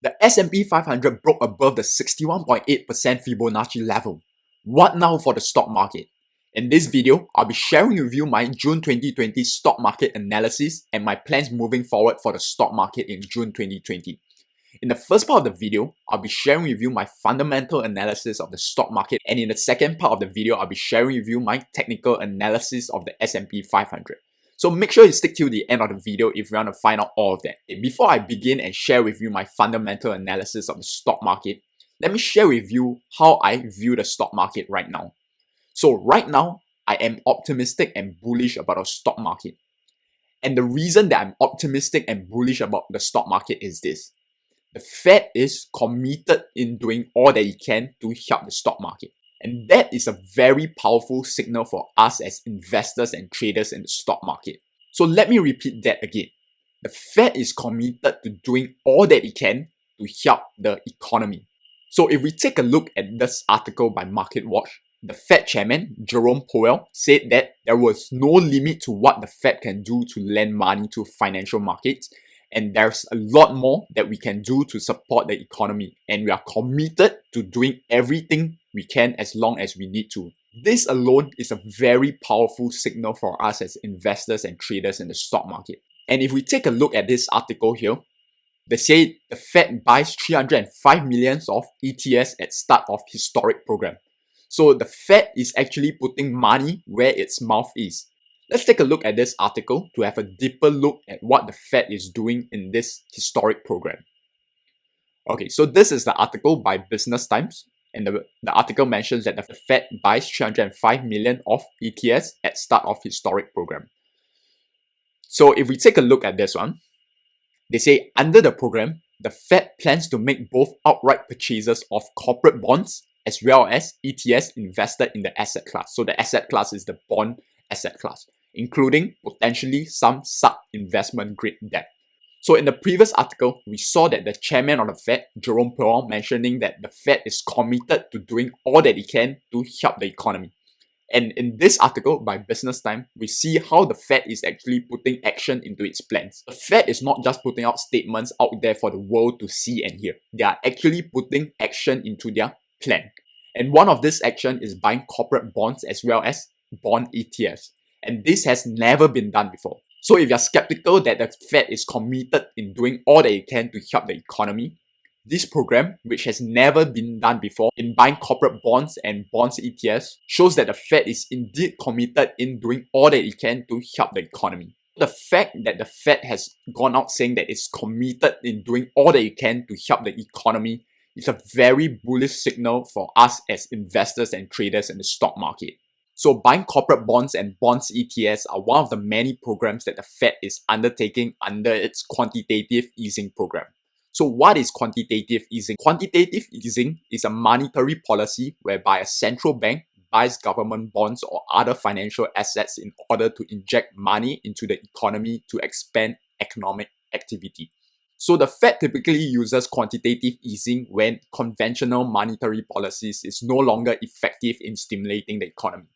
The S&P 500 broke above the 61.8% Fibonacci level. What now for the stock market? In this video, I'll be sharing with you my June 2020 stock market analysis and my plans moving forward for the stock market in June 2020. In the first part of the video, I'll be sharing with you my fundamental analysis of the stock market, and in the second part of the video, I'll be sharing with you my technical analysis of the S&P 500. So make sure you stick till the end of the video if you want to find out all of that. Before I begin and share with you my fundamental analysis of the stock market, let me share with you how I view the stock market right now. So right now, I am optimistic and bullish about the stock market. And the reason that I'm optimistic and bullish about the stock market is this. The Fed is committed in doing all that it can to help the stock market. And that is a very powerful signal for us as investors and traders in the stock market. So let me repeat that again. The Fed is committed to doing all that it can to help the economy. So if we take a look at this article by MarketWatch, the Fed chairman, Jerome Powell, said that there was no limit to what the Fed can do to lend money to financial markets, and there's a lot more that we can do to support the economy, and we are committed to doing everything we can as long as we need to. This alone is a very powerful signal for us as investors and traders in the stock market. And if we take a look at this article here, they say the Fed buys 305 million of ETFs at start of historic program. So the Fed is actually putting money where its mouth is. Let's take a look at this article to have a deeper look at what the Fed is doing in this historic program. Okay, so this is the article by Business Times, and the article mentions that the Fed buys 305 million of ETFs at start of historic program. So if we take a look at this one, they say under the program, the Fed plans to make both outright purchases of corporate bonds as well as ETFs invested in the asset class. So the asset class is the bond asset class, including potentially some sub-investment grade debt. So in the previous article, we saw that the chairman of the Fed, Jerome Powell, mentioning that the Fed is committed to doing all that it can to help the economy. And in this article by Business Times, we see how the Fed is actually putting action into its plans. The Fed is not just putting out statements out there for the world to see and hear. They are actually putting action into their plan. And one of this action is buying corporate bonds as well as bond ETFs. And this has never been done before. So if you're skeptical that the Fed is committed in doing all that it can to help the economy, this program, which has never been done before in buying corporate bonds and bonds ETFs, shows that the Fed is indeed committed in doing all that it can to help the economy. The fact that the Fed has gone out saying that it's committed in doing all that it can to help the economy is a very bullish signal for us as investors and traders in the stock market. So buying corporate bonds and bonds ETFs are one of the many programs that the Fed is undertaking under its quantitative easing program. So what is quantitative easing? Quantitative easing is a monetary policy whereby a central bank buys government bonds or other financial assets in order to inject money into the economy to expand economic activity. So the Fed typically uses quantitative easing when conventional monetary policies is no longer effective in stimulating the economy.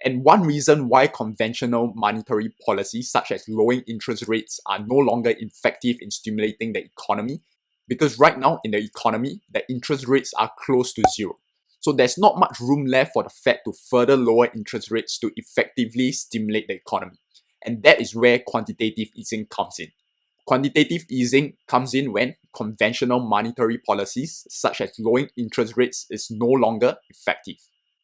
And one reason why conventional monetary policies such as lowering interest rates are no longer effective in stimulating the economy, because right now in the economy, the interest rates are close to zero. So there's not much room left for the Fed to further lower interest rates to effectively stimulate the economy. And that is where quantitative easing comes in. Quantitative easing comes in when conventional monetary policies such as lowering interest rates is no longer effective.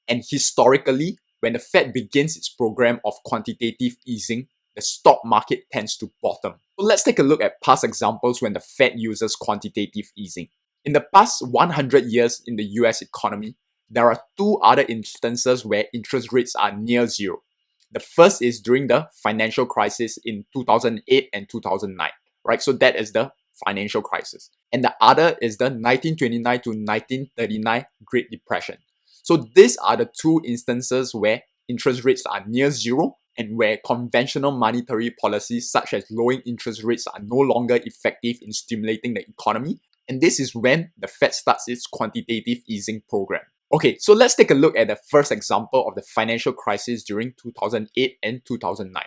And historically, when the Fed begins its program of quantitative easing, the stock market tends to bottom. So let's take a look at past examples when the Fed uses quantitative easing. In the past 100 years in the US economy, there are two other instances where interest rates are near zero. The first is during the financial crisis in 2008 and 2009, right? So that is the financial crisis. And the other is the 1929 to 1939 Great Depression. So these are the two instances where interest rates are near zero and where conventional monetary policies such as lowering interest rates are no longer effective in stimulating the economy. And this is when the Fed starts its quantitative easing program. Okay, so let's take a look at the first example of the financial crisis during 2008 and 2009.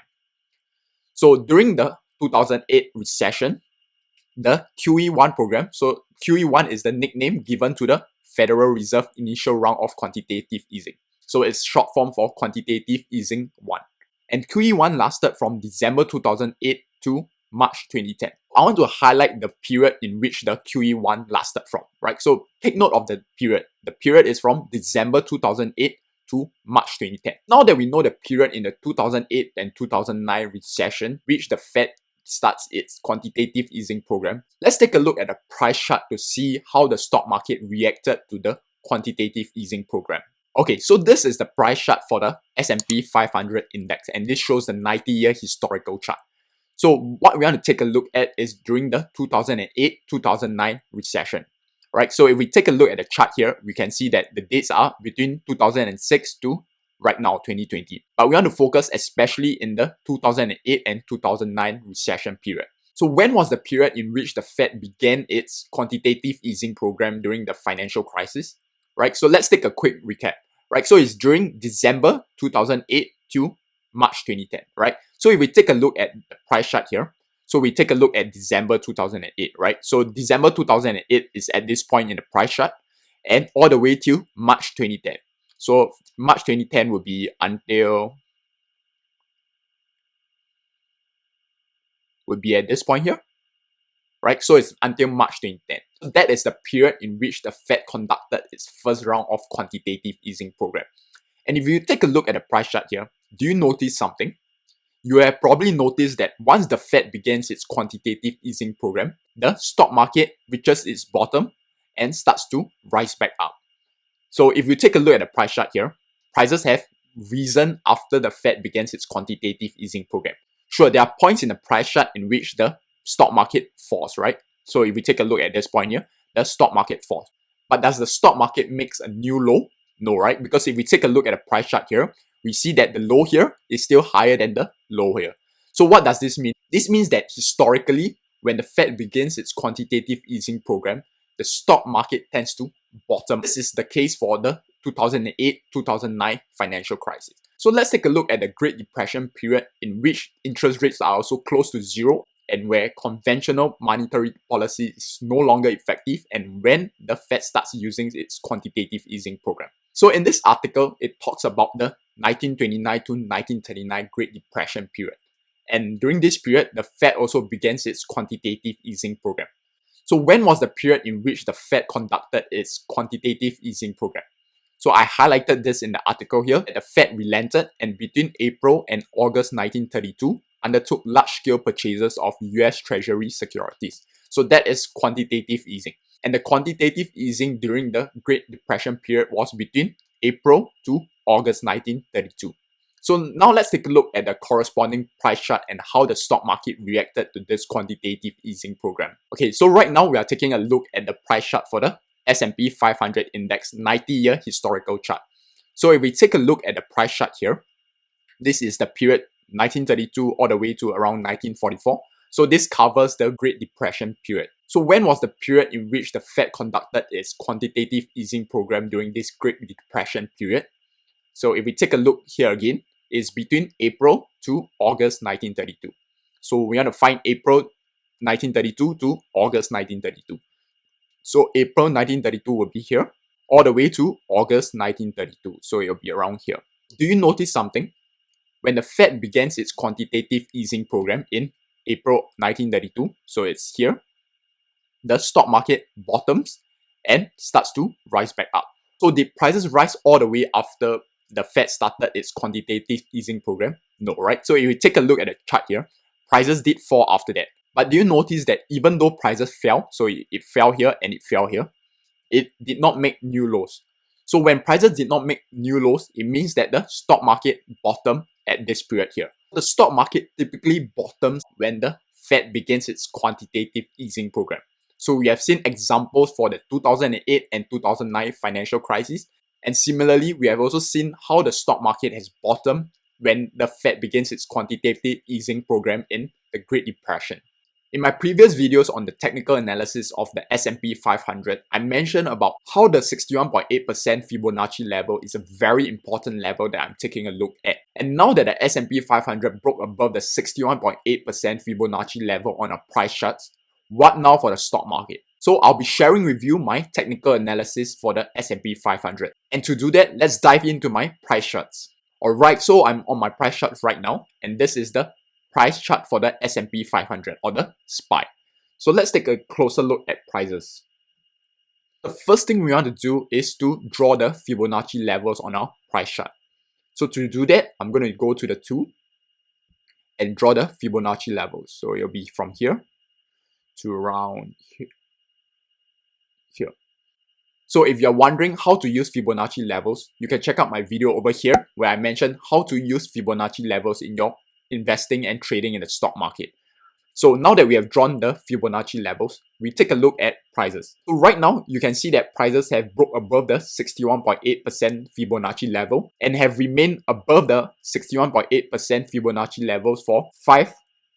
So during the 2008 recession, the QE1 program, so QE1 is the nickname given to the Federal Reserve initial round of quantitative easing. So it's short form for Quantitative Easing 1. And QE1 lasted from December 2008 to March 2010. I want to highlight the period in which the QE1 lasted from, right? So take note of the period. The period is from December 2008 to March 2010. Now that we know the period in the 2008 and 2009 recession, which the Fed starts its quantitative easing program, let's take a look at the price chart to see how the stock market reacted to the quantitative easing program. Okay, so this is the price chart for the S&P 500 index, and this shows the 90-year historical chart. So what we want to take a look at is during the 2008-2009 recession, right? So if we take a look at the chart here, we can see that the dates are between 2006 to right now, 2020. But we want to focus especially in the 2008 and 2009 recession period. So when was the period in which the Fed began its quantitative easing program during the financial crisis? Right, so let's take a quick recap. Right, so it's during December 2008 to March 2010. Right, so if we take a look at the price chart here, so we take a look at December 2008. Right, so December 2008 is at this point in the price chart, and all the way to March 2010. So March 2010 will be until at this point here. Right, so it's until March 2010. So that is the period in which the Fed conducted its first round of quantitative easing program. And if you take a look at the price chart here, do you notice something? You have probably noticed that once the Fed begins its quantitative easing program, the stock market reaches its bottom and starts to rise back up. So if you take a look at the price chart here, prices have risen after the Fed begins its quantitative easing program. Sure, there are points in the price chart in which the stock market falls, right? So if we take a look at this point here, the stock market falls. But does the stock market makes a new low? No, right? Because if we take a look at the price chart here, we see that the low here is still higher than the low here. So what does this mean? This means that historically, when the Fed begins its quantitative easing program, the stock market tends to bottom. This is the case for the 2008-2009 financial crisis. So let's take a look at the Great Depression period in which interest rates are also close to zero, and where conventional monetary policy is no longer effective, and when the Fed starts using its quantitative easing program. So in this article, it talks about the 1929 to 1939 Great Depression period. And during this period, the Fed also begins its quantitative easing program. So when was the period in which the Fed conducted its quantitative easing program? So I highlighted this in the article here, that the Fed relented and between April and August 1932, undertook large-scale purchases of US Treasury securities. So that is quantitative easing. And the quantitative easing during the Great Depression period was between April to August 1932. So now let's take a look at the corresponding price chart and how the stock market reacted to this quantitative easing program. Okay, so right now we are taking a look at the price chart for the S&P 500 index 90-year historical chart. So if we take a look at the price chart here, this is the period 1932 all the way to around 1944. So this covers the Great Depression period. So when was the period in which the Fed conducted its quantitative easing program during this Great Depression period? So if we take a look here again, it's between April to August 1932. So we want to find April 1932 to August 1932. So April 1932 will be here, all the way to August 1932. So it'll be around here. Do you notice something? When the Fed begins its quantitative easing program in April 1932, so it's here, the stock market bottoms and starts to rise back up. So did prices rise all the way after the Fed started its quantitative easing program? No, right? So if you take a look at the chart here, prices did fall after that. But do you notice that even though prices fell, so it fell here and it fell here, it did not make new lows. So when prices did not make new lows, it means that the stock market bottomed at this period here. The stock market typically bottoms when the Fed begins its quantitative easing program. So we have seen examples for the 2008 and 2009 financial crisis. And similarly, we have also seen how the stock market has bottomed when the Fed begins its quantitative easing program in the Great Depression. In my previous videos on the technical analysis of the S&P 500, I mentioned about how the 61.8% Fibonacci level is a very important level that I'm taking a look at. And now that the S&P 500 broke above the 61.8% Fibonacci level on our price charts, what now for the stock market? So I'll be sharing with you my technical analysis for the S&P 500. And to do that, let's dive into my price charts. Alright, so I'm on my price chart right now, and this is the price chart for the S&P 500 or the SPY. So let's take a closer look at prices. The first thing we want to do is to draw the Fibonacci levels on our price chart. So to do that, I'm going to go to the tool and draw the Fibonacci levels. So it'll be from here to around here. So if you're wondering how to use Fibonacci levels, you can check out my video over here where I mentioned how to use Fibonacci levels in your investing and trading in the stock market. So now that we have drawn the Fibonacci levels, we take a look at prices. So right now, you can see that prices have broke above the 61.8% Fibonacci level and have remained above the 61.8% Fibonacci levels for 5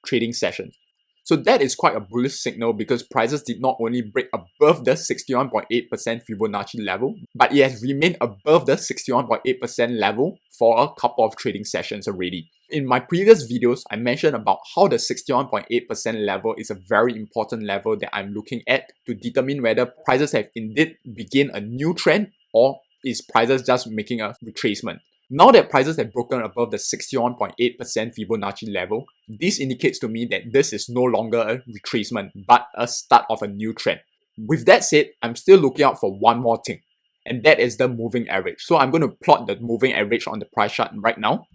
trading sessions. So that is quite a bullish signal because prices did not only break above the 61.8% Fibonacci level, but it has remained above the 61.8% level for a couple of trading sessions already. In my previous videos, I mentioned about how the 61.8% level is a very important level that I'm looking at to determine whether prices have indeed begun a new trend or is prices just making a retracement. Now that prices have broken above the 61.8% Fibonacci level, this indicates to me that this is no longer a retracement but a start of a new trend. With that said, I'm still looking out for one more thing, and that is the moving average. So I'm going to plot the moving average on the price chart right now.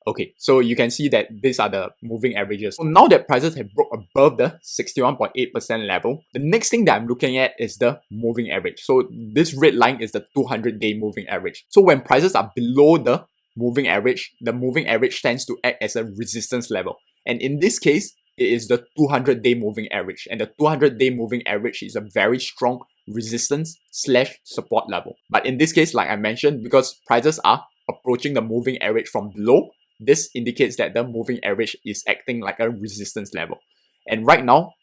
Okay, so you can see that these are the moving averages. So now that prices have broke above the 61.8% level, the next thing that I'm looking at is the moving average. So this red line is the 200-day moving average. So when prices are below the moving average tends to act as a resistance level. And in this case, it is the 200-day moving average. And the 200-day moving average is a very strong resistance/support level. But in this case, like I mentioned, because prices are approaching the moving average from below, this indicates that the moving average is acting like a resistance level. And right now,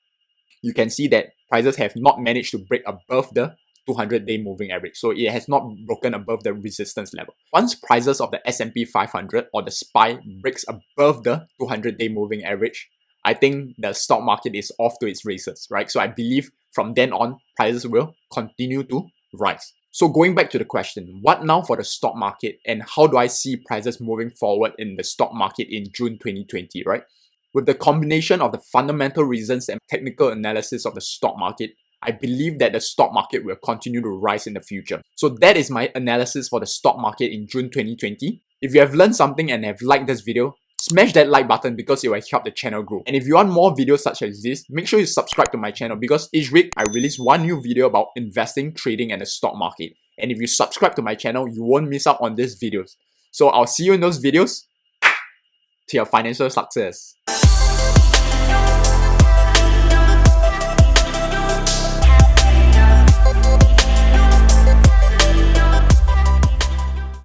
you can see that prices have not managed to break above the 200-day moving average. So it has not broken above the resistance level. Once prices of the S&P 500 or the SPY breaks above the 200-day moving average, I think the stock market is off to its races, right? So I believe from then on, prices will continue to rise. So going back to the question, what now for the stock market and how do I see prices moving forward in the stock market in June 2020, right? With the combination of the fundamental reasons and technical analysis of the stock market, I believe that the stock market will continue to rise in the future. So that is my analysis for the stock market in June 2020. If you have learned something and have liked this video, smash that like button because it will help the channel grow. And if you want more videos such as this, make sure you subscribe to my channel because each week I release one new video about investing, trading, and the stock market. And if you subscribe to my channel, you won't miss out on these videos. So I'll see you in those videos to your financial success.